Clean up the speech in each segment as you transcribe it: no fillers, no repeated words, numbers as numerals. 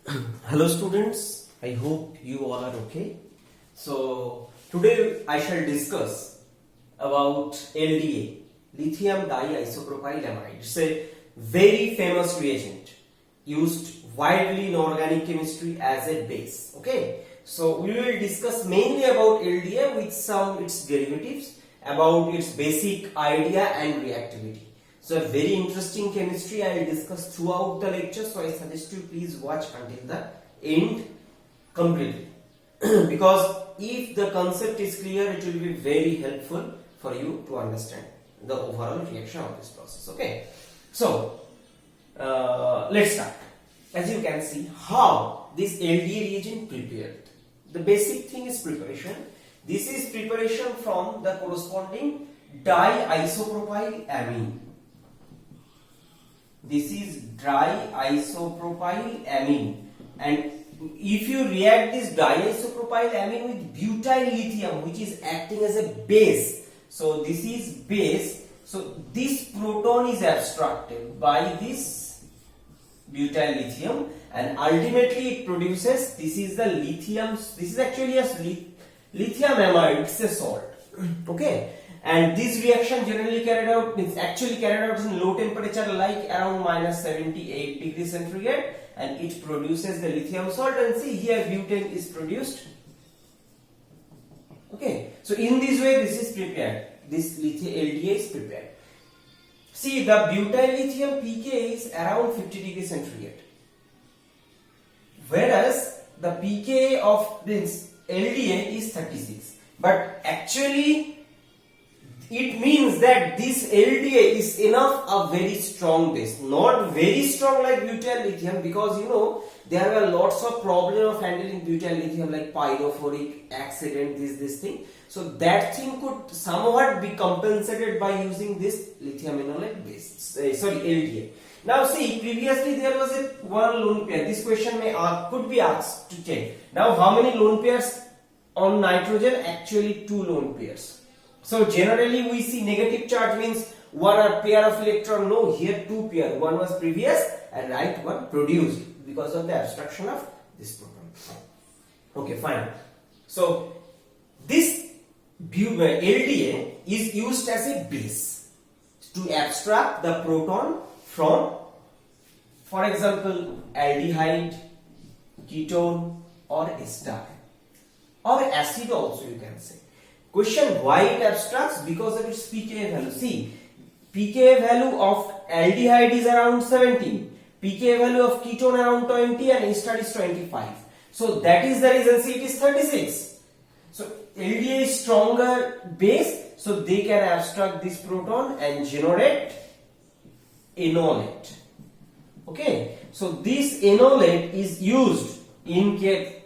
Hello students, I hope you all are okay. So today I shall discuss about LDA, lithium diisopropylamide. It's a very famous reagent used widely in organic chemistry as a base. Okay, so we will discuss mainly about LDA with some its derivatives, about its basic idea and reactivity. So a very interesting chemistry I will discuss throughout the lecture, so I suggest you please watch until the end completely because if the concept is clear, it will be very helpful for you to understand the overall reaction of this process. Okay, so let's start. As you can see, how this LDA reagent prepared. The basic thing is preparation. This is preparation from the corresponding diisopropylamine. This is diisopropylamine, and if you react this diisopropylamine with butyllithium, which is acting as a base, so this is base, so this proton is abstracted by this butyllithium and ultimately it produces, this is the lithium, this is actually a lithium amide, it's a salt. Okay, and this reaction generally carried out in low temperature like around -78 degrees centigrade, and it produces the lithium salt, and see here butane is produced. Okay, so in this way this is prepared, this LDA is prepared. See, the butyllithium pK is around 50 degrees centigrade, whereas the pK of this LDA is 36, but actually it means that this LDA is enough a very strong base, not very strong like butyllithium, because you know there are lots of problem of handling butyllithium like pyrophoric accident, this thing. So that thing could somewhat be compensated by using this lithium enolate base, LDA. Now see, previously there was a one lone pair. This question could be asked to check. Now how many lone pairs on nitrogen? Actually 2 lone pairs. So generally we see negative charge means one pair of electron. No, here 2 pair. One was previous and right one produced because of the abstraction of this proton. Okay, fine. So this LDA is used as a base to abstract the proton from, for example, aldehyde, ketone or ester or acid also you can say. Question, why it abstracts? Because of its pKa value. See, pKa value of aldehyde is around 17, pKa value of ketone around 20 and ester is 25. So that is the reason, see, it is 36. So LDA is stronger base, so they can abstract this proton and generate enolate. Okay, so this enolate is used in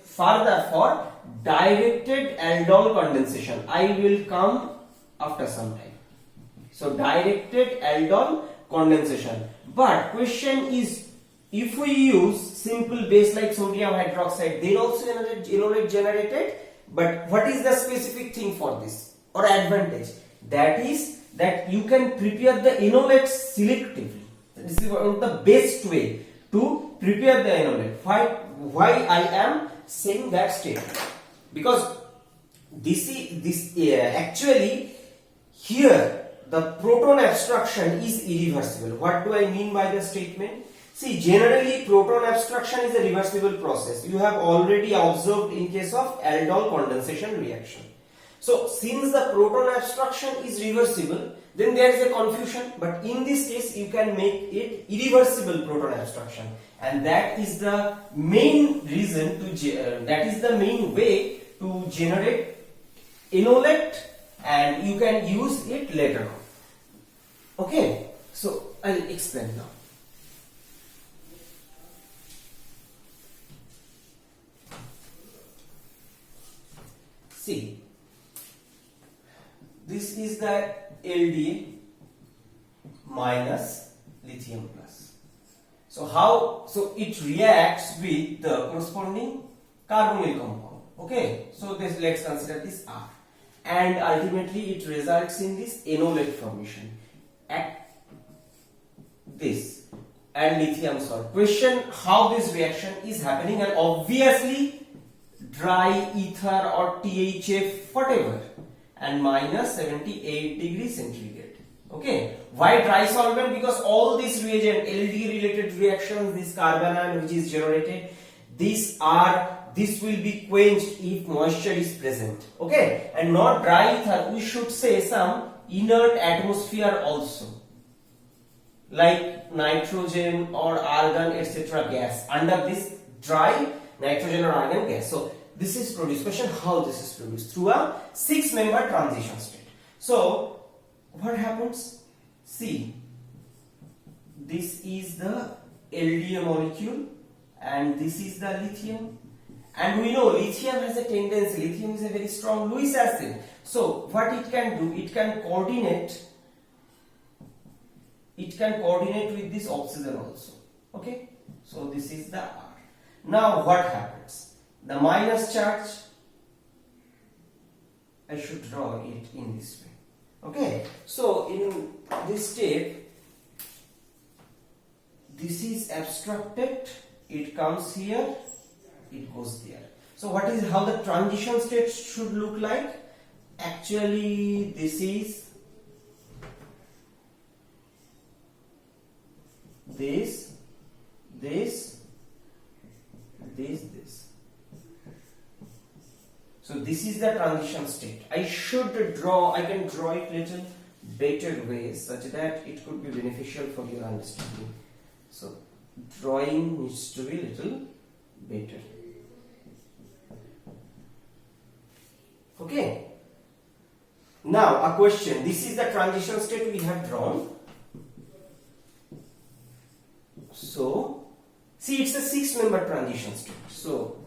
further for directed aldol condensation. I will come after some time. So directed aldol condensation. But question is, if we use simple base like sodium hydroxide, then also enolate generated. But what is the specific thing for this or advantage? That is that you can prepare the enolates selectively. This is one of the best way to prepare the enolate. Why I am saying that statement? Because actually here the proton abstraction is irreversible. What do I mean by the statement? See, generally proton abstraction is a reversible process. You have already observed in case of Aldol condensation reaction. So since the proton abstraction is reversible, then there is a confusion, but in this case you can make it irreversible proton abstraction, and that is the main reason to that is the main way to generate enolate, and you can use it later on. Okay, so I'll explain now. See, this is the LDA minus lithium plus. So how? So it reacts with the corresponding carbonyl compound. Okay, so let's consider this R, and ultimately it results in this enolate formation at this and lithium salt. Question how this reaction is happening, and obviously dry ether or THF whatever, and minus 78 degrees centigrade. Okay, why dry solvent? Because all these reagent LD related reactions, this carbon ion which is generated, this will be quenched if moisture is present. Okay, and not dry ether, we should say some inert atmosphere also, like nitrogen or argon etc. gas under this dry nitrogen or argon gas. So this is produced. Question how this is produced? Through a 6-member transition state. So what happens? See, this is the LDA molecule and this is the lithium, and we know lithium has a tendency, lithium is a very strong Lewis acid. So what it can do, it can coordinate with this oxygen also. Okay, so this is the R. Now what happens? The minus charge, I should draw it in this way. Okay, so in this step, this is abstracted, it comes here, it goes there. So what is how the transition state should look like? Actually, this is this. So this is the transition state. I can draw it little better way such that it could be beneficial for your understanding. So drawing needs to be little better. Okay. Now a question. This is the transition state we have drawn. So see, it's a 6-member transition state. So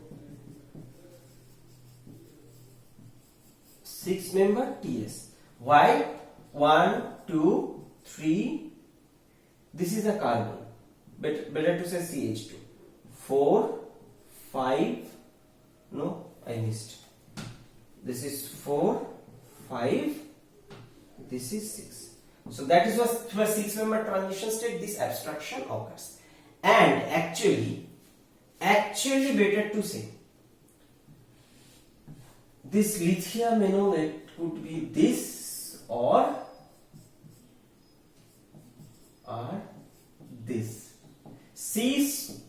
6-member TS. Why? 1, 2, 3. This is a carbon. Better to say CH2. 4, 5. No, I missed. This is 4, 5. This is 6. So that is what through a 6-member transition state this abstraction occurs. And actually better to say, this lithium enolate could be this or this, cis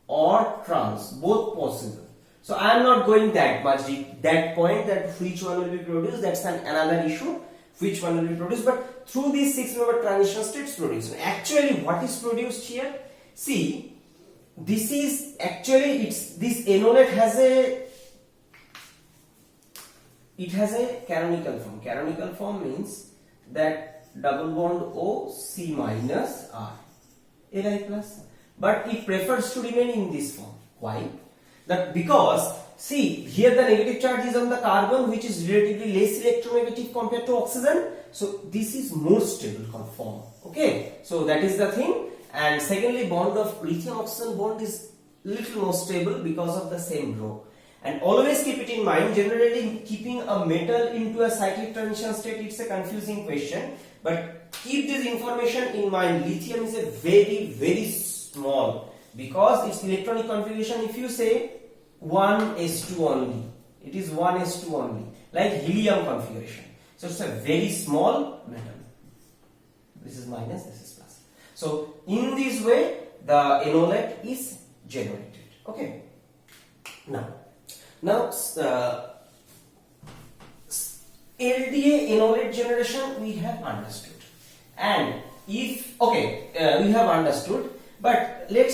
or trans, both possible. So I am not going that much deep. That point, that which one will be produced, that's another issue. Which one will be produced, but through these 6-member transition states produced. Actually, what is produced here? See, this is actually this enolate has a canonical form. Canonical form means that double bond O C minus R Li plus, but it prefers to remain in this form. Why? That because see here the negative charge is on the carbon, which is relatively less electronegative compared to oxygen. So this is more stable form. Okay, so that is the thing. And secondly, bond of lithium oxygen bond is little more stable because of the same rho. And always keep it in mind, generally keeping a metal into a cyclic transition state, it's a confusing question, but keep this information in mind. Lithium is a very small, because its electronic configuration, if you say 1s2 only, it is 1s2 only, like helium configuration. So it's a very small metal. This is minus, this is plus. So in this way the enolate is generated. Okay. Now LDA enolate generation we have understood, and if we have understood, but let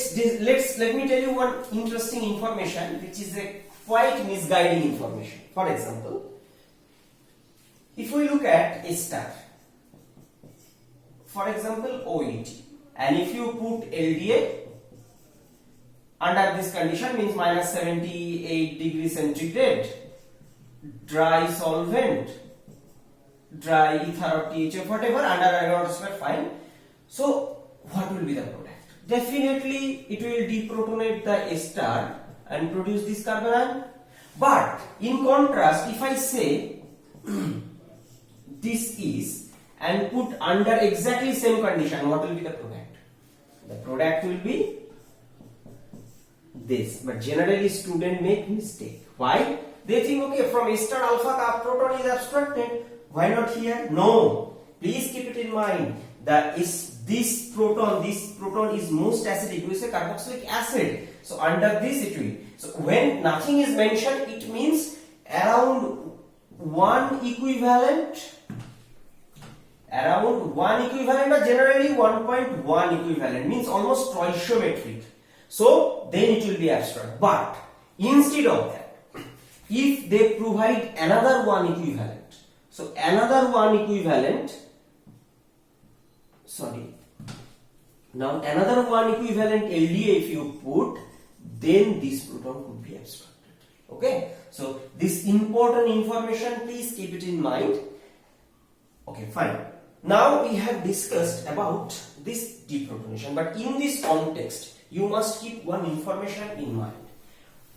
me tell you one interesting information which is a quite misguiding information. For example, if we look at a star, for example OET, and if you put LDA under this condition, means minus 78 degrees centigrade, dry solvent, dry ether or THF, whatever, under ionosphere, fine. So what will be the product? Definitely it will deprotonate the A star and produce this carbon ion. But in contrast, if I say this is and put under exactly same condition, what will be the product? The product will be this. But generally student make mistake. Why? They think, okay, from A star alpha proton is abstracted. Why not here? No. Please keep it in mind. This proton is most acidic. We say carboxylic acid. So under this it will. So when nothing is mentioned, it means around 1 equivalent, or generally 1.1 equivalent, means almost stoichiometric. So then it will be abstract. But instead of that, if they provide another 1 equivalent, so another 1 equivalent, LDA if you put, then this proton could be abstracted. Okay, so this important information, please keep it in mind. Okay, fine. Now we have discussed about this deprotonation, but in this context, you must keep one information in mind.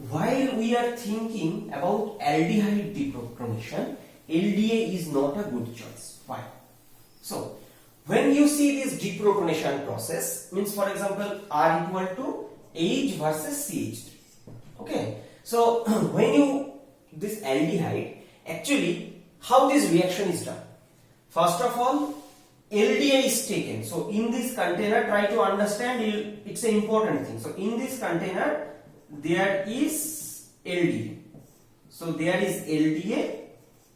While we are thinking about aldehyde deprotonation, LDA is not a good choice. Why? So, when you see this deprotonation process, means for example, R equal to H versus CH3. Okay, so when this aldehyde, actually, how this reaction is done? First of all, LDA is taken. So in this container, try to understand, it's an important thing. So in this container, there is LDA. So there is LDA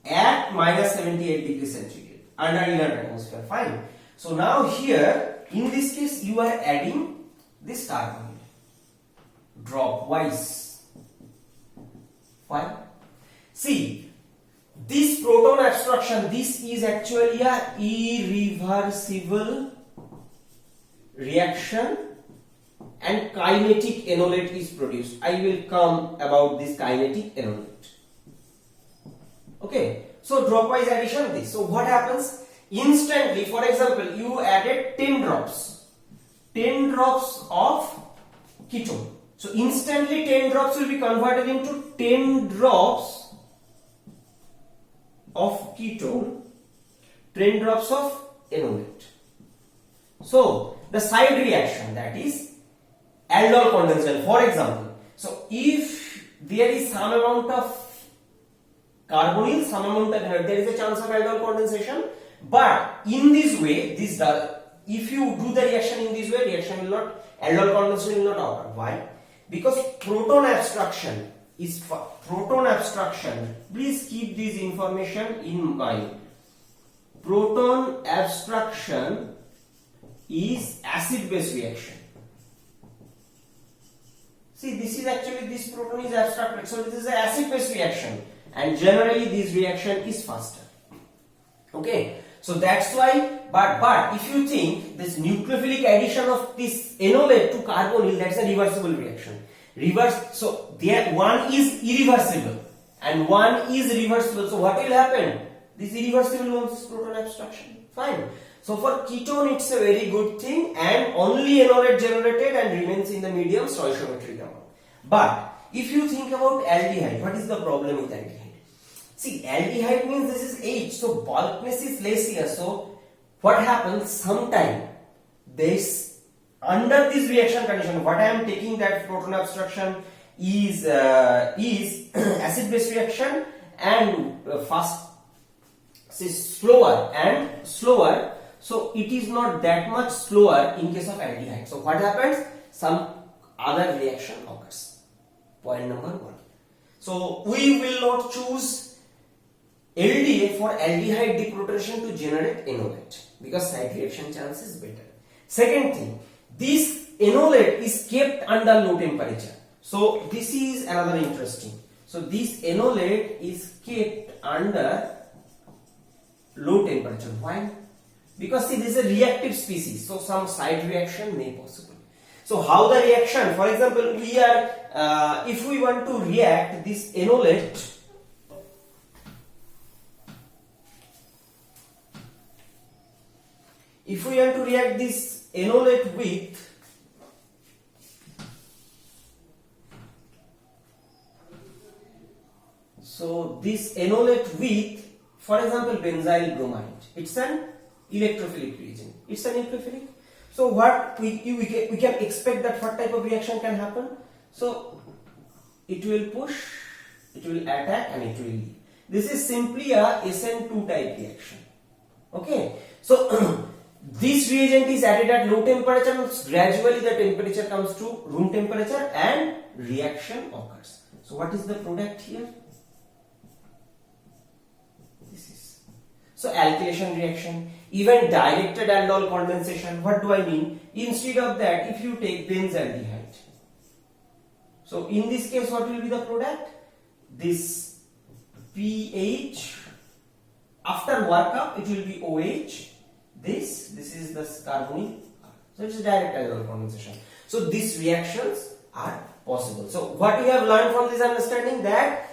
at minus 78 degrees centigrade under inert atmosphere. Fine. So now here, in this case, you are adding this carbon dropwise. Fine. See, this proton abstraction, this is actually a irreversible reaction and kinetic enolate is produced. I will come about this kinetic enolate. Okay, so dropwise addition this. So what happens? Instantly, for example, you added 10 drops of ketone. So instantly 10 drops will be converted into 10 drops of ketone, 10 drops of enolate. So the side reaction, that is aldol condensation, for example. So if there is some amount of carbonyl, some amount of enolate, there is a chance of aldol condensation. But in this way, if you do the reaction in this way, aldol condensation will not occur. Why? Because proton abstraction, please keep this information in mind. Proton abstraction is acid-base reaction. See, this proton is abstracted, so this is an acid-base reaction, and generally this reaction is faster. Okay, so that's why. But if you think this nucleophilic addition of this enolate to carbonyl, that's a reversible reaction. So there one is irreversible and one is reversible. So what will happen? This irreversible one is proton abstraction. Fine. So for ketone it's a very good thing, and only enolate generated and remains in the medium stoichiometric amount. But if you think about aldehyde, what is the problem with aldehyde? See, aldehyde means this is H, so bulkness is less here. So what happens? Sometime under this reaction condition, what I am taking, that proton abstraction is acid-base reaction and slower and slower. So it is not that much slower in case of aldehyde. So what happens? Some other reaction occurs. Point number 1. So we will not choose LDA for aldehyde deprotonation to generate enolate because side reaction chance is better. Second thing, this enolate is kept under low temperature. So this is another interesting. So this enolate is kept under low temperature. Why? Because see, this is a reactive species, so some side reaction may possible. So how the reaction? For example, if we want to react this enolate, with for example, benzyl bromide. It's an electrophilic reagent. It's an electrophilic. So what we can expect that what type of reaction can happen? So it will push, it will attack, and it will leave. This is simply a SN2 type reaction. Okay, so this reagent is added at low temperature, and gradually the temperature comes to room temperature and reaction occurs. So what is the product here? This is, so alkylation reaction, even directed aldol condensation. What do I mean? Instead of that, if you take benzaldehyde, so in this case what will be the product? This pH, after workup it will be OH. This is the carbonyl, so it's a direct aldol condensation. So these reactions are possible. So what we have learned from this understanding, that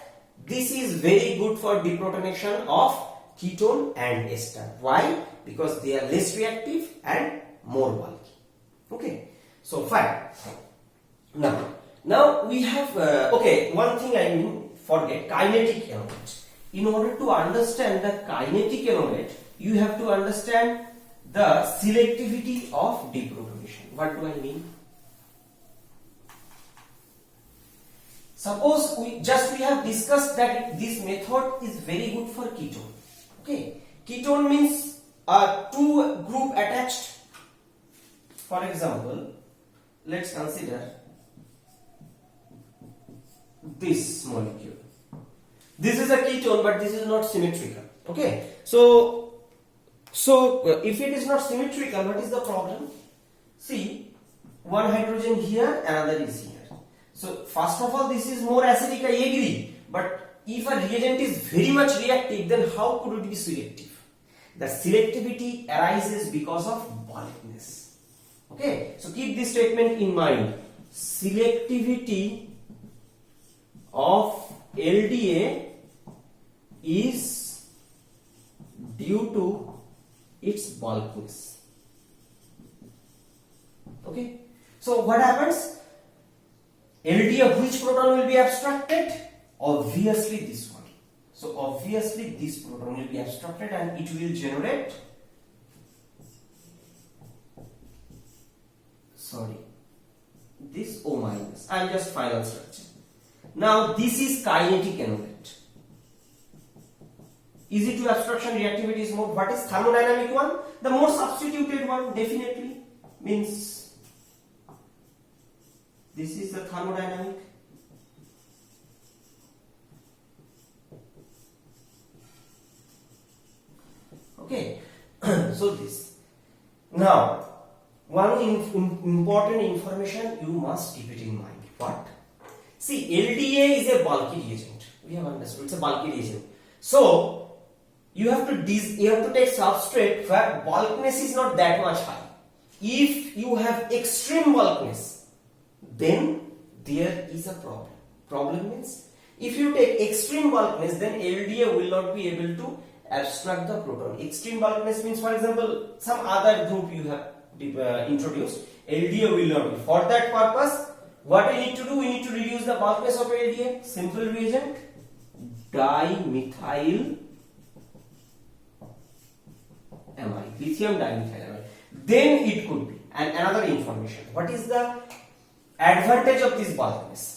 this is very good for deprotonation of ketone and ester. Why? Because they are less reactive and more bulky. Okay, so fine. Now we have okay, one thing I mean forget, kinetic enolate. In order to understand the kinetic enolate, you have to understand the selectivity of deprotonation. What do I mean? Suppose we have discussed that this method is very good for ketone. Okay, ketone means two group attached. For example, let's consider this molecule. This is a ketone, but this is not symmetrical. Okay, so if it is not symmetrical, what is the problem? See, one hydrogen here, another is here. So first of all, this is more acidic, I agree. But if a reagent is very much reactive, then how could it be selective? The selectivity arises because of bulkiness. Okay, so keep this statement in mind. Selectivity of LDA is due to its bulkiness. Okay, so what happens? LDA, which proton will be abstracted? Obviously this one. So obviously this proton will be abstracted and it will generate, this O minus. I am just final structure. Now this is kinetic enolate. Easy to abstraction, reactivity is more. What is thermodynamic one? The more substituted one, definitely, means this is the thermodynamic. Okay, so this. Now, one important information you must keep it in mind. What? See, LDA is a bulky reagent. We have understood it's a bulky reagent. So you have to take substrate where bulkiness is not that much high. If you have extreme bulkiness, then there is a problem. Problem means if you take extreme bulkiness, then LDA will not be able to abstract the proton. Extreme bulkiness means, for example, some other group you have introduced, LDA will not be. For that purpose, what we need to do? We need to reduce the bulkiness of LDA. Simple reagent, dimethyl amide, lithium dimethylamide. Then it could be. And another information, what is the advantage of this bulkiness?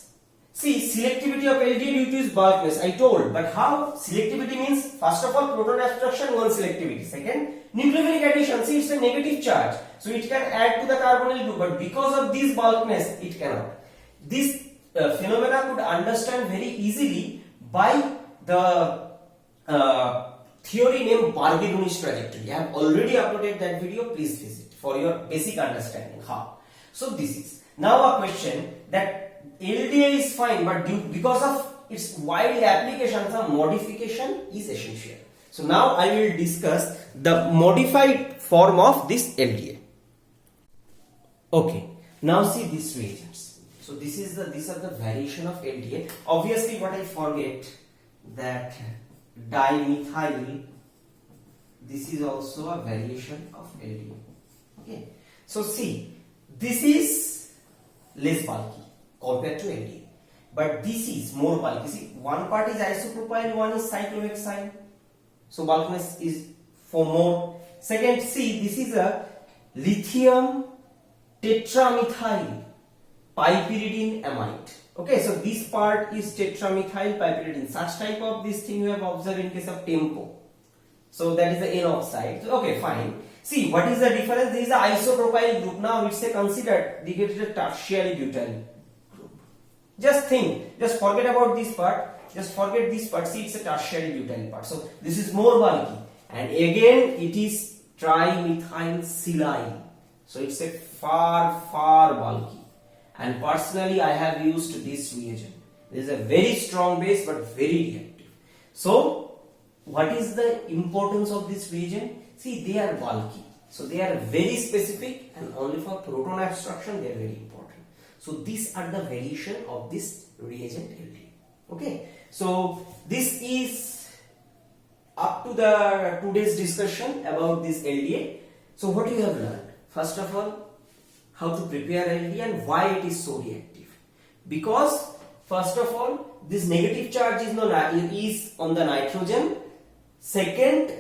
See, selectivity of LDA due to its bulkiness, I told, but how? Selectivity means, first of all, proton abstraction, one selectivity. Second, nucleophilic addition, see it's a negative charge, so it can add to the carbonyl group, but because of this bulkiness, it cannot. This phenomena could understand very easily by the theory named Barbier-Dunnish trajectory. I have already uploaded that video, please visit for your basic understanding. How? So this is now a question that LDA is fine, but because of its wide application, some modification is essential. So now I will discuss the modified form of this LDA. Okay, now see these reagents. So these are the variation of LDA. Obviously, what I forget, that dimethyl, this is also a variation of LDA. Okay, so see, this is less bulky compared to LDA, but this is more bulky. See, one part is isopropyl, one is cyclohexyl, so bulkiness is for more. Second, see, this is a lithium tetramethyl piperidine amide. Okay, so this part is tetramethyl piperidine. Such type of this thing you have observed in case of tempo. So that is the N oxide. So, okay, fine. See, what is the difference? This is the isopropyl group. Now it's a considered the tertiary butyl group. Just think, just forget about this part. Just forget this part. See, it's a tertiary butyl part. So this is more bulky, and again it is trimethylsilyl. So it's a far bulky. And personally, I have used this reagent. This is a very strong base but very reactive. So what is the importance of this reagent? See, they are bulky. So they are very specific, and only for proton abstraction they are very important. So these are the variation of this reagent LDA. Okay. So this is up to the today's discussion about this LDA. So what you have learned? First of all, how to prepare LDA and why it is so reactive. Because first of all, this negative charge is on the nitrogen. Second,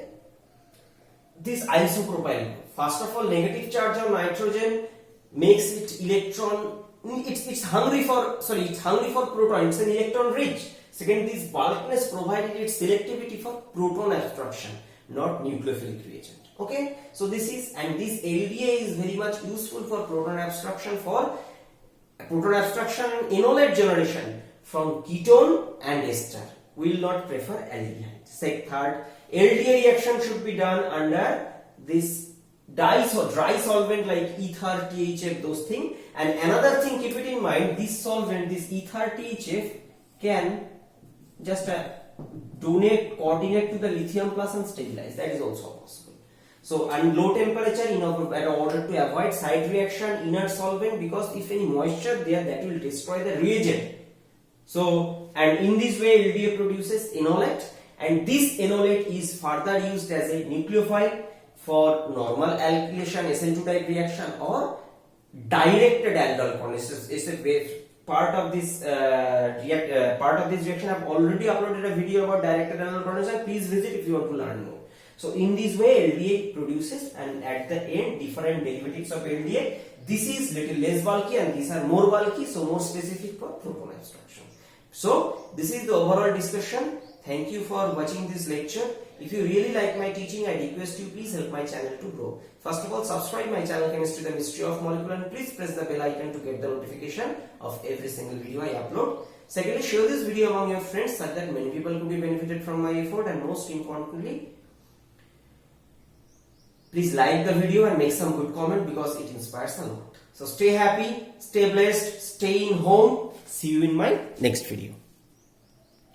this isopropyl. First of all, negative charge on nitrogen makes it electron. It's hungry for proton. It's an electron rich. Second, this bulkiness provided its selectivity for proton abstraction, not nucleophilic reagent. Okay, so this LDA is very much useful for proton abstraction and enolate generation from ketone and ester. We will not prefer aldehyde. Third, LDA reaction should be done under this dry solvent like ether, THF, those things. And another thing, keep it in mind, this solvent, this ether, THF can just coordinate to the lithium plus and stabilize. That is also possible. So, and low temperature in order to avoid side reaction, inert solvent, because if any moisture there, that will destroy the reagent. So, and in this way LDA produces enolate, and this enolate is further used as a nucleophile for normal alkylation SN2 type reaction or directed aldol condensation. It's a part of this reaction. I've already uploaded a video about directed aldol condensation. Please visit if you want to learn more. So in this way LDA produces, and at the end different derivatives of LDA. This is little less bulky and these are more bulky, so more specific for proton abstraction. So this is the overall discussion. Thank you for watching this lecture. If you really like my teaching, I request you please help my channel to grow. First of all, subscribe my channel Chemistry the Mystery of Molecule, and please press the bell icon to get the notification of every single video I upload. Secondly, share this video among your friends so that many people could be benefited from my effort, and most importantly, please like the video and make some good comment because it inspires a lot. So stay happy, stay blessed, stay in home. See you in my next video.